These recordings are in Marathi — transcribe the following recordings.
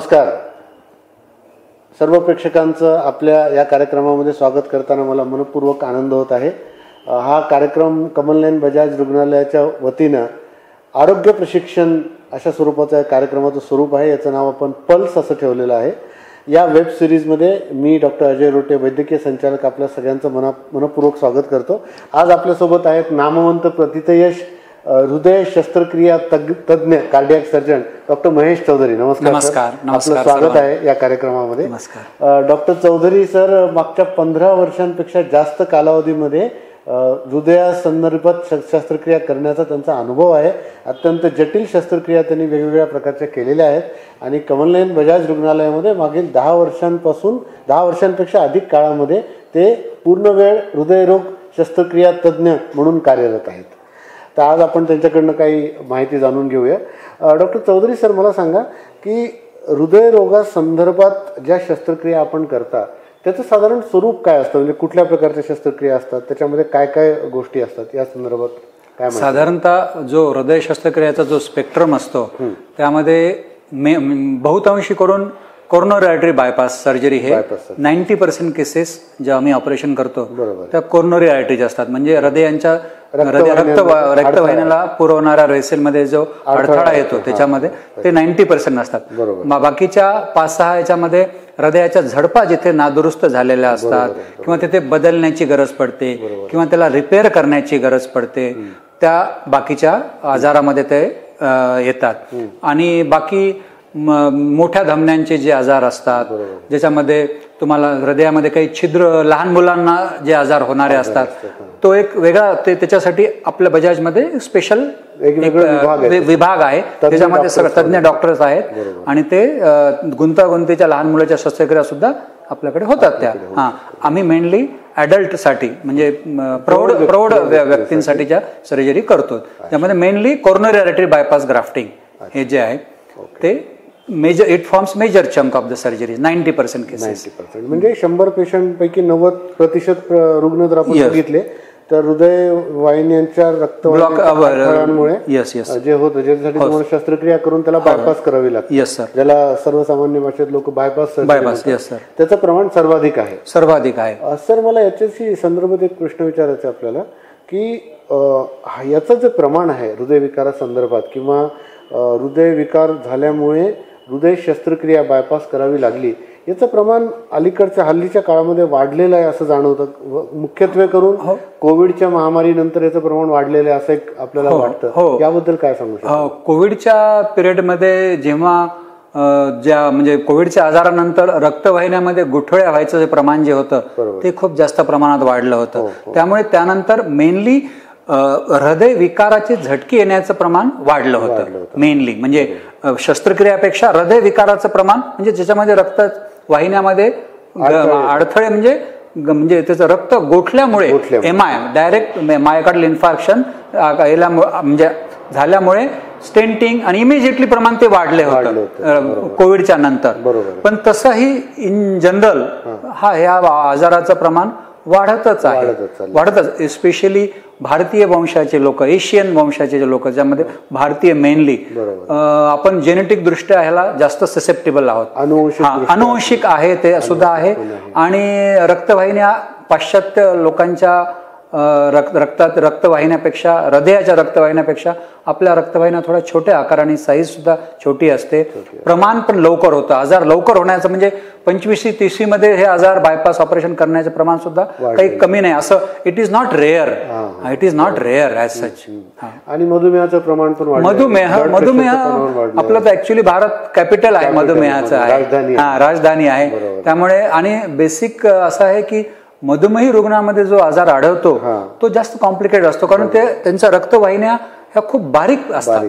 नमस्कार. सर्व प्रेक्षकांचं आपल्या या कार्यक्रमामध्ये स्वागत करताना मला मनपूर्वक आनंद होत आहे. हा कार्यक्रम कमलनयन बजाज रुग्णालयाच्या वतीनं आरोग्य प्रशिक्षण अशा स्वरूपाचा कार्यक्रमाचं स्वरूप आहे. याचं नाव आपण पल्स असं ठेवलेलं आहे. या वेब सिरीजमध्ये मी डॉक्टर अजय रोटे वैद्यकीय संचालक आपल्या सगळ्यांचं मनपूर्वक स्वागत करतो. आज आपल्यासोबत आहेत नामवंत प्रतिथयश हृदय शस्त्रक्रिया तज्ञ cardiac surgeon doctor Mahesh Chaudhari. नमस्कार. नमस्कार. आपलं स्वागत आहे या कार्यक्रमामध्ये. डॉक्टर चौधरी सर मागच्या 15 वर्षांपेक्षा जास्त कालावधीमध्ये हृदयासंदर्भात शस्त्रक्रिया करण्याचा त्यांचा अनुभव आहे. अत्यंत जटिल शस्त्रक्रिया त्यांनी वेगवेगळ्या प्रकारच्या केलेल्या आहेत आणि कमलनयन बजाज रुग्णालयामध्ये मागील 10 वर्षांपेक्षा अधिक काळामध्ये ते पूर्णवेळ हृदयरोग शस्त्रक्रिया तज्ज्ञ म्हणून कार्यरत आहेत. तर आज आपण त्यांच्याकडनं काही माहिती जाणून घेऊया. डॉक्टर चौधरी सर, मला सांगा की हृदयरोगासंदर्भात ज्या शस्त्रक्रिया आपण करता त्याचं साधारण स्वरूप काय असतं, म्हणजे कुठल्या प्रकारच्या शस्त्रक्रिया असतात, त्याच्यामध्ये काय काय गोष्टी असतात, या संदर्भात काय? साधारणतः जो हृदय शस्त्रक्रियेचा जो स्पेक्ट्रम असतो त्यामध्ये बहुतांशी करून कोरोनरी आर्टरी बायपास सर्जरी हे 90% केसेस ज्या आम्ही ऑपरेशन करतो त्या कोरोनरी आर्टरीज असतात. म्हणजे हृदयांच्या रक्तवाहिन्याला पुरवणाऱ्या वेसेलमध्ये जो अडथळा येतो त्याच्यामध्ये ते 90% असतात. बाकीच्या 5-6 याच्यामध्ये हृदयाच्या झडपा जिथे नादुरुस्त झालेल्या असतात किंवा तिथे बदलण्याची गरज पडते किंवा त्याला रिपेअर करण्याची गरज पडते, त्या बाकीच्या आजारामध्ये ते येतात. आणि बाकी मोठ्या धमन्यांचे जे आजार असतात ज्याच्यामध्ये तुम्हाला हृदयामध्ये काही छिद्र, लहान मुलांना जे आजार होणारे असतात, तो एक वेगळा त्याच्यासाठी आपल्या बजाजमध्ये स्पेशल विभाग आहे. त्याच्यामध्ये सगळे तज्ञ डॉक्टर्स आहेत आणि ते गुंतागुंतीच्या लहान मुलाच्या शस्त्रक्रिया सुद्धा आपल्याकडे होतात. त्या आम्ही मेनली ॲडल्टसाठी म्हणजे प्रौढ व्यक्तींसाठीच्या सर्जरी करतो. त्यामध्ये mainly coronary artery bypass grafting हे जे आहे ते it forms major chunk of the surgery. 90% cases. म्हणजे 100 पेशंट पैकी 90% रुग्ण जर आपण बघितले तर हृदय वाहिन्यांच्या रक्तवाहिन्यांमुळे जे होतं ज्यासाठी तुम्हाला शस्त्रक्रिया करून त्याला बायपास करावी लागते. Yes sir. ज्याला सर्वसामान्य भाषेत लोक बायपास. Yes sir. त्याचं प्रमाण सर्वाधिक आहे. सर, मला याच्याशी संदर्भात एक प्रश्न विचारायचा आपल्याला की याचं जे प्रमाण आहे हृदयविकारासंदर्भात किंवा हृदयविकार झाल्यामुळे हृदय शस्त्रक्रिया बायपास करावी लागली, याचं प्रमाण अलीकडच्या हल्लीच्या काळामध्ये वाढलेलं आहे असं जाणवतं. मुख्यत्वे करून कोविडच्या महामारीनंतर याचं प्रमाण वाढलेलं आहे असं एक आपल्याला वाटतं. याबद्दल काय सांगू शकतो? कोविडच्या पिरियडमध्ये जेव्हा म्हणजे कोविडच्या आजारानंतर रक्तवाहिन्यामध्ये गुठळ्या व्हायचं जे प्रमाण जे होतं ते खूप जास्त प्रमाणात वाढलं होतं. त्यामुळे त्यानंतर मेनली हृदय विकाराचे झटके येण्याचं प्रमाण वाढलं होतं. मेनली म्हणजे शस्त्रक्रियापेक्षा हृदय विकाराचं प्रमाण म्हणजे ज्याच्यामध्ये रक्त वाहिन्यामध्ये अडथळे म्हणजे त्याचं रक्त गोठल्यामुळे डायरेक्ट मायोकार्डियल इन्फार्क्शन म्हणजे झाल्यामुळे स्टेंटिंग आणि इमिजिएटली प्रमाण ते वाढले होतं कोविडच्या नंतर. पण तसंही इन जनरल ह्या आजाराचं प्रमाण वाढतच. एस्पेशली भारतीय वंशाचे लोक, एशियन वंशाचे लोक, ज्यामध्ये भारतीय मेनली आपण जेनेटिक दृष्ट्या ह्याला जास्त ससेप्टेबल आहोत. अनुवंशिक आहे ते सुद्धा आहे. आणि रक्तवाहिन्या पाश्चात्य लोकांच्या रक्तवाहिन्यापेक्षा, हृदयाच्या रक्तवाहिन्यापेक्षा आपल्या रक्तवाहिन्या थोड्या छोट्या आकाराने, साईज सुद्धा छोटी असते. प्रमाण पण लवकर होतं. आजार लवकर होण्याचं म्हणजे 25-30 मध्ये हे आजार बायपास ऑपरेशन करण्याचं प्रमाण सुद्धा काही कमी नाही असं. It is not rare as such. आणि मधुमेहाचं प्रमाण पण मधुमेह आपलं तर ऍक्च्युली भारत कॅपिटल आहे मधुमेहाचं आहे, राजधानी आहे. त्यामुळे आणि बेसिक असं आहे की मधुमेही रुग्णामध्ये जो आजार आढळतो तो जास्त कॉम्प्लिकेटेड असतो, कारण त्यांच्या रक्तवाहिन्या ह्या खूप बारीक असतात.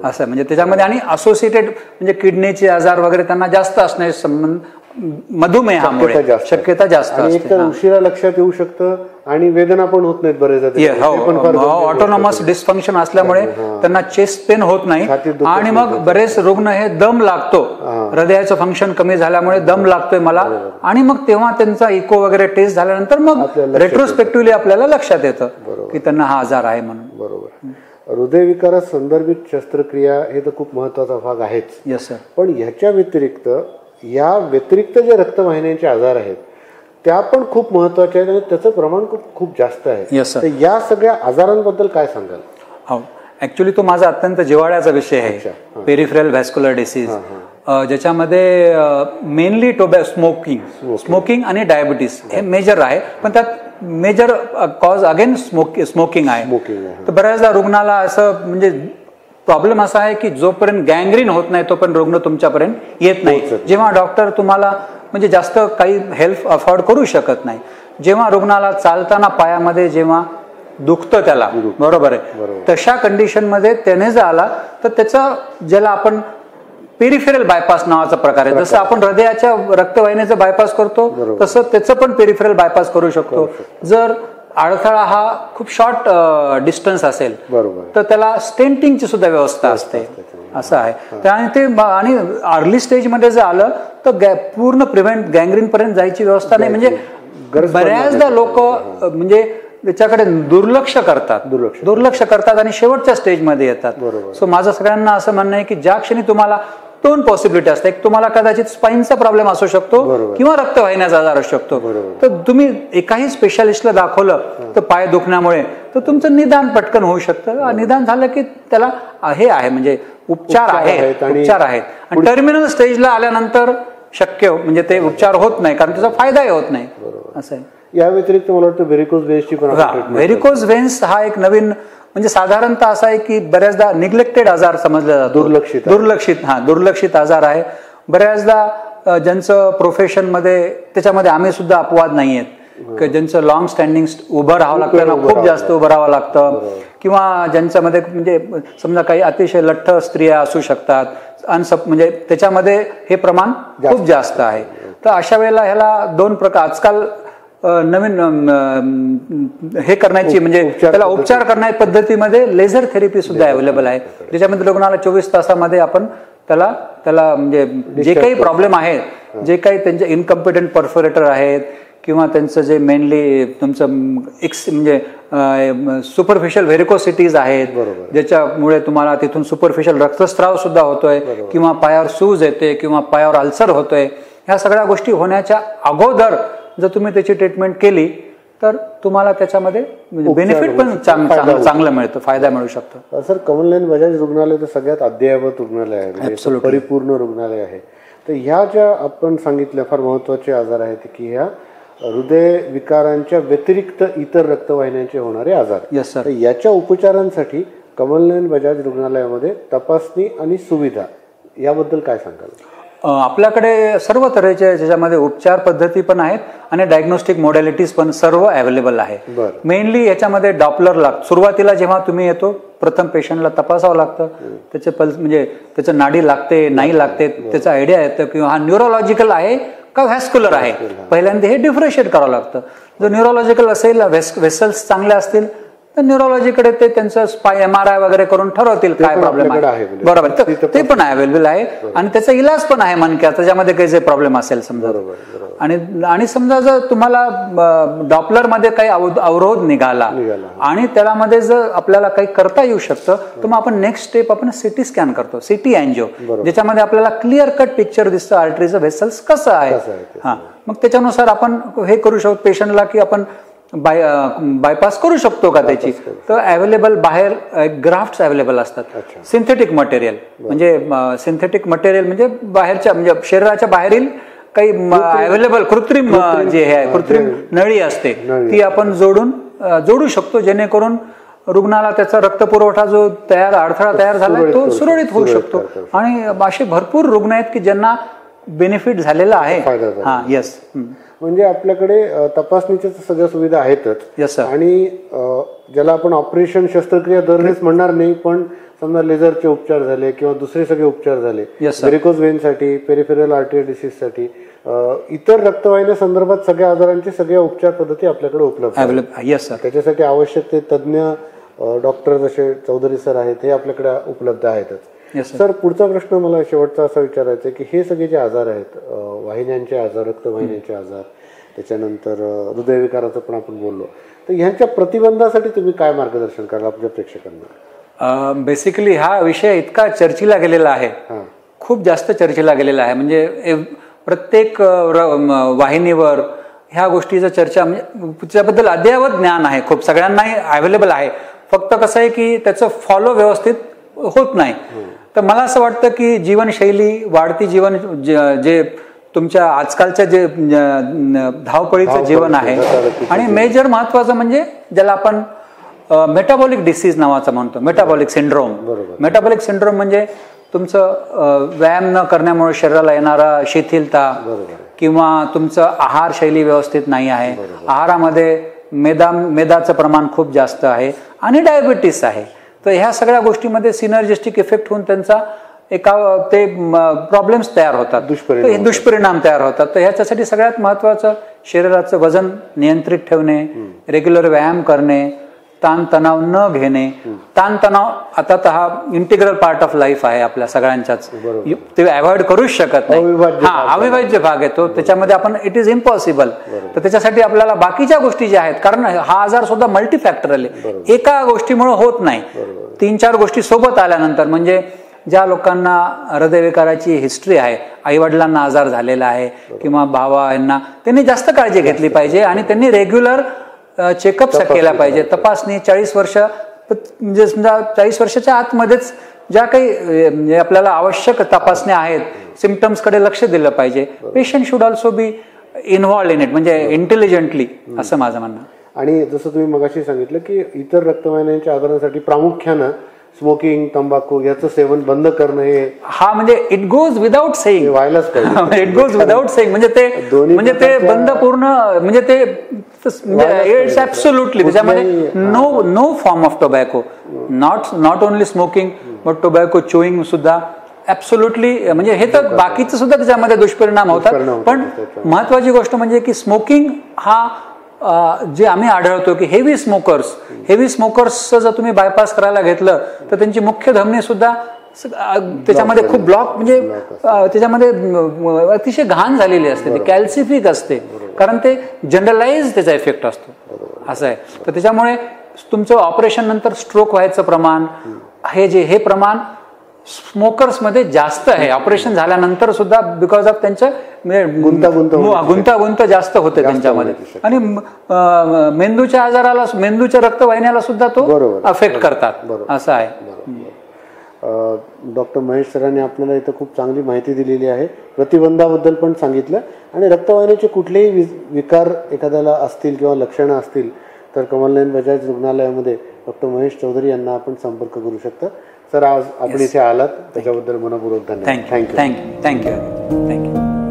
असं म्हणजे त्याच्यामध्ये आणि असोसिएटेड म्हणजे किडनीचे आजार वगैरे त्यांना जास्त असण्याचे संबंध मधुमेहामुळे शक्यता जास्त असते. उशिरा लक्षात येऊ शकतं आणि वेदना पण होत नाहीत बरेच. ऑटोनॉमस डिस्फंक्शन असल्यामुळे त्यांना चेस्ट पेन होत नाही. आणि मग बरेच रुग्ण हे दम लागतो, हृदयाचं फंक्शन कमी झाल्यामुळे दम लागतोय मला, आणि मग तेव्हा त्यांचा इको वगैरे टेस्ट झाल्यानंतर मग रेट्रोस्पेक्टिव्हली आपल्याला लक्षात येतं की त्यांना हा आजार आहे म्हणून. बरोबर. हृदयविकारा संदर्भित शस्त्रक्रिया हे तर खूप महत्त्वाचा भाग आहेच. Yes sir. पण ह्याच्या व्यतिरिक्त जे रक्तवाहिन्यांचे आजार आहेत त्या पण खूप महत्त्वाच्या आहेत आणि त्याचं प्रमाण खूप जास्त आहे. Yes sir. तर या सगळ्या आजारांबद्दल काय सांगाल? हो, ऍक्च्युली तो माझा अत्यंत जिव्हाळ्याचा विषय आहे, पेरिफेरल व्हॅस्क्युलर डिसीज, ज्याच्यामध्ये मेनली स्मोकिंग आणि डायबिटीस हे मेजर आहे. पण त्यात मेजर कॉज अगेन स्मोकिंग आहे. तर बऱ्याचदा रुग्णाला असं म्हणजे प्रॉब्लेम असा आहे की जोपर्यंत गँग्रीन होत नाही तोपर्यंत रुग्ण तुमच्यापर्यंत येत नाही. जेव्हा डॉक्टर तुम्हाला म्हणजे जास्त काही हेल्प अफोर्ड करू शकत नाही, जेव्हा रुग्णाला चालताना पायामध्ये जेव्हा दुखतं त्याला, बरोबर आहे, तशा कंडिशनमध्ये त्याने जर आला तर त्याचा ज्याला आपण पेरिफेरल बायपास नावाचा प्रकार आहे, जसं आपण हृदयाच्या रक्तवाहिन्याचा बायपास करतो तसं त्याचं पण पेरिफेरल बायपास करू शकतो. जर अडथळा हा खूप शॉर्ट डिस्टन्स असेल तर त्याला स्टेंटिंगची सुद्धा व्यवस्था असते, असं आहे. आणि अर्ली स्टेजमध्ये जर आलं तर पूर्ण प्रिव्हेंट गँग्रीन पर्यंत जायची व्यवस्था नाही. म्हणजे बऱ्याचदा लोक म्हणजे त्याच्याकडे दुर्लक्ष करतात आणि शेवटच्या स्टेजमध्ये येतात. सो माझं सगळ्यांना असं म्हणणं आहे की ज्या क्षणी तुम्हाला दोन पॉसिबिलिटी असतात, एक तुम्हाला कदाचित स्पाईनचा प्रॉब्लेम असू शकतो किंवा रक्तवाहिन्याचा आजार असू शकतो, तर तुम्ही एकाही स्पेशालिस्टला दाखवलं तर पाय दुखण्यामुळे तर तुमचं निदान पटकन होऊ शकतं. निदान झालं की त्याला हे आहे म्हणजे उपचार आहेत. आणि टर्मिनल स्टेजला आल्यानंतर शक्य म्हणजे ते उपचार होत नाही, कारण त्याचा फायदाही होत नाही, असं आहे. या व्यतिरिक्त मला वाटतं व्हेरिकोज व्हेन्सची पण व्हेरिकोज व्हेन्स हा एक नवीन म्हणजे साधारणतः असा आहे की बऱ्याचदा निग्लेक्टेड आजार समजला जातो, दुर्लक्षित आजार आहे. बऱ्याचदा ज्यांचं प्रोफेशन मध्ये त्याच्यामध्ये आम्ही सुद्धा अपवाद नाही आहेत, ज्यांचं लॉंग स्टँडिंग उभं राहावं लागतं, त्यांना खूप जास्त उभं राहावं लागतं, किंवा ज्यांच्यामध्ये म्हणजे समजा काही अतिशय लठ्ठ स्त्रिया असू शकतात, म्हणजे त्याच्यामध्ये हे प्रमाण खूप जास्त आहे. तर अशा वेळेला ह्याला दोन प्रकार आजकाल नवीन हे करण्याची म्हणजे त्याला उपचार करण्याच्या पद्धतीमध्ये लेझर थेरपी सुद्धा अवेलेबल आहे, ज्याच्यामध्ये रुग्णाला 24 तासामध्ये आपण त्याला म्हणजे जे काही प्रॉब्लेम आहेत, जे काही त्यांचे इनकम्पिटंट परफोरेटर आहेत किंवा त्यांचं जे मेनली तुमचं म्हणजे सुपरफिशियल व्हेरिकोसिटीज आहेत, ज्याच्यामुळे तुम्हाला तिथून सुपरफिशियल रक्तस्राव सुद्धा होतोय किंवा पायावर सूज येते किंवा पायावर अल्सर होतोय, ह्या सगळ्या गोष्टी होण्याच्या अगोदर जर तुम्ही त्याची ट्रीटमेंट केली तर तुम्हाला त्याच्यामध्ये बेनिफिट पण चांगलं मिळतं, फायदा मिळू शकतो. सर, कमलनयन बजाज रुग्णालय तर सगळ्यात अद्ययावत रुग्णालय आहे, परिपूर्ण रुग्णालय आहे. तर ह्या ज्या आपण सांगितल्या फार महत्वाचे आजार आहेत की ह्या हृदय विकारांच्या व्यतिरिक्त इतर रक्तवाहिन्यांचे होणारे आजार. Yes sir. याच्या उपचारांसाठी कमलनयन बजाज रुग्णालयामध्ये तपासणी आणि सुविधा याबद्दल काय सांगाल? आपल्याकडे सर्व तऱ्हेचे ज्याच्यामध्ये उपचार पद्धती पण आहेत आणि डायग्नोस्टिक मॉडॅलिटीज पण सर्व अवेलेबल आहे. मेनली याच्यामध्ये डॉपलर लागतं. सुरुवातीला जेव्हा तुम्ही येतो प्रथम पेशंटला तपासावं लागतं, त्याचे पल्स म्हणजे त्याचं नाडी लागते नाही लागते त्याचा आयडिया येतं, किंवा हा न्यूरोलॉजिकल आहे का व्हॅस्क्युलर आहे, पहिल्यांदा हे डिफरन्शिएट करावं लागतं. जर न्यूरोलॉजिकल असेल, वेसल्स चांगले असतील तर न्यूरोलॉजीकडे ते त्यांचं MRI वगैरे करून ठरवतील काय प्रॉब्लेम आहे, बरोबर. ते पण अवेलेबल आहे आणि त्याचा इलाज पण आहे मणक्यात, त्याच्यामध्ये काही जे प्रॉब्लेम असेल समजा. आणि समजा जर तुम्हाला डॉपलर मध्ये काही अवरोध निघाला आणि त्यामध्ये जर आपल्याला काही करता येऊ शकतं तर मग आपण नेक्स्ट स्टेप आपण सिटी स्कॅन करतो, सिटी अँजिओ, ज्याच्यामध्ये आपल्याला क्लिअर कट पिक्चर दिसतं आर्टरीचं व्हेसल्स कसं आहे. मग त्याच्यानुसार आपण हे करू शकतो पेशंटला की आपण बायपास करू शकतो का त्याची. तर अवेलेबल बाहेर ग्राफ्ट्स अवेलेबल असतात, सिंथेटिक मटेरियल म्हणजे बाहेरच्या म्हणजे शरीराच्या बाहेरील काही अवेलेबल कृत्रिम जे आहे कृत्रिम नळी असते ती आपण जोडू शकतो, जेणेकरून रुग्णाला त्याचा रक्तपुरवठा जो अडथळा तयार झाला तो सुरळीत होऊ शकतो. आणि असे भरपूर रुग्ण आहेत की ज्यांना बेनिफिट झालेला आहे. येस. म्हणजे आपल्याकडे तपासणीच्या सगळ्या सुविधा आहेतच. आणि ज्याला आपण ऑपरेशन शस्त्रक्रिया दरवेळेस म्हणणार नाही, पण समजा लेझरचे उपचार झाले किंवा दुसरे सगळे उपचार झाले, व्हेरिकोज व्हेनसाठी, पेरिफेरल आर्टरी डिसीजसाठी, इतर रक्तवाहिन्या संदर्भात सगळ्या आजारांची सगळ्या उपचार पद्धती आपल्याकडे उपलब्ध आहेत. त्याच्यासाठी आवश्यक ते तज्ज्ञ डॉक्टर जसे चौधरी सर आहेत हे आपल्याकडे उपलब्ध आहेतच. सर, पुढचा प्रश्न मला शेवटचा असा विचारायचा आहे की हे सगळे जे आजार आहेत, वाहिन्यांचे आजार, रक्तवाहिन्यांचे आजार, त्याच्यानंतर हृदयविकाराचं पण आपण बोललो, तर ह्यांच्या प्रतिबंधासाठी तुम्ही काय मार्गदर्शन कराल आपल्या प्रेक्षकांना? बेसिकली हा विषय इतका चर्चेला गेलेला आहे, खूप जास्त चर्चेला गेलेला आहे. म्हणजे प्रत्येक वाहिनीवर ह्या गोष्टीचं चर्चा, म्हणजे त्याबद्दल अद्ययावत ज्ञान आहे, खूप सगळ्यांनाही अवेलेबल आहे. फक्त कसं आहे की त्याचं फॉलो व्यवस्थित होत नाही. तर मला असं वाटतं की जीवनशैली, वाढती जीवन, जे तुमच्या आजकालचं जे धावपळीचं जीवन आहे, आणि मेजर महत्वाचं म्हणजे ज्याला आपण मेटाबॉलिक डिसीज नावाचं म्हणतो, मेटाबॉलिक सिंड्रोम. मेटाबॉलिक सिंड्रोम म्हणजे तुमचं व्यायाम न करण्यामुळे शरीराला येणारा शिथिलता, किंवा तुमचं आहारशैली व्यवस्थित नाही आहे, आहारामध्ये मेदाचं प्रमाण खूप जास्त आहे, आणि डायबिटीस आहे. तर ह्या सगळ्या गोष्टीमध्ये सिनर्जिस्टिक इफेक्ट होऊन त्यांचा ते प्रॉब्लेम्स तयार होतात, दुष्परिणाम तयार होतात. तर ह्याच्यासाठी सगळ्यात महत्वाचं शरीराचं वजन नियंत्रित ठेवणे, रेग्युलर व्यायाम करणे, ताणतणाव न घेणे. ताणतणाव आता तर हा इंटिग्रल पार्ट ऑफ लाईफ आहे आपल्या सगळ्यांच्याच, ते अवॉइड करूच शकत नाही. अविभाज्य भाग येतो त्याच्यामध्ये, आपण इट इज इम्पॉसिबल. तर त्याच्यासाठी आपल्याला बाकीच्या गोष्टी ज्या आहेत, कारण हा आजार सुद्धा मल्टीफॅक्टरल आहे, एका गोष्टीमुळे होत नाही, 3-4 गोष्टी सोबत आल्यानंतर. म्हणजे ज्या लोकांना हृदयविकाराची हिस्ट्री आहे, आई वडिलांना आजार झालेला आहे किंवा भावा यांना, त्यांनी जास्त काळजी घेतली पाहिजे, आणि त्यांनी रेग्युलर चेकअप केला पाहिजे. तपासणी 40 वर्ष, म्हणजे समजा 40 वर्षाच्या आतमध्येच ज्या काही आपल्याला आवश्यक तपासण्या आहेत, सिम्पटम्सकडे लक्ष दिलं पाहिजे. Patient should also be involved in it, म्हणजे इंटेलिजंटली, असं माझं म्हणणं. आणि जसं तुम्ही मगाशी सांगितलं की इतर रक्तवाहिन्यांच्या आजारांसाठी प्रामुख्यानं स्मोकिंग, तंबाखू याचं सेवन बंद करणं, हे म्हणजे इट गोज विदाउट सेईंग, व्हायलाच पाहिजे. इट गोज विदाउट सेईंग, म्हणजे ते बंद पूर्ण, म्हणजे ते इट्स ऍब्सोल्युटली, त्याच्यामध्ये no form of tobacco, not only smoking but tobacco chewing सुद्धा ऍब्सोल्युटली. म्हणजे हे तर बाकीचं सुद्धा त्याच्यामध्ये दुष्परिणाम होतात. पण महत्वाची गोष्ट म्हणजे की स्मोकिंग हा, जे आम्ही आढळतो की हेवी स्मोकर्स जर तुम्ही बायपास करायला घेतलं तर त्यांची मुख्य धमनी सुद्धा त्याच्यामध्ये खूप ब्लॉक, म्हणजे त्याच्यामध्ये अतिशय घाण झालेली असते, ती कॅल्सिफिक असते, कारण ते जनरलाइज त्याचा इफेक्ट असतो, असं आहे. तर त्याच्यामुळे तुमचं ऑपरेशन नंतर स्ट्रोक व्हायचं प्रमाण, हे प्रमाण स्मोकर्स मध्ये जास्त आहे. ऑपरेशन झाल्यानंतर सुद्धा, बिकॉज ऑफ त्यांचं गुंतागुंत जास्त होते त्यांच्यामध्ये, आणि मेंदूच्या आजाराला, मेंदूच्या रक्तवाहिन्याला सुद्धा तो अफेक्ट करतात, असं आहे. डॉक्टर महेश सरांनी आपल्याला इथं खूप चांगली माहिती दिलेली आहे, प्रतिबंधाबद्दल पण सांगितलं, आणि रक्तवाहिन्याचे कुठलेही विकार एखाद्याला असतील किंवा लक्षणं असतील तर कमलनयन बजाज रुग्णालयामध्ये डॉक्टर महेश चौधरी यांना आपण संपर्क करू शकता. सर, आज आपण इथे आलात त्याच्याबद्दल मनपूर्वक धन्यवाद. थँक्यू.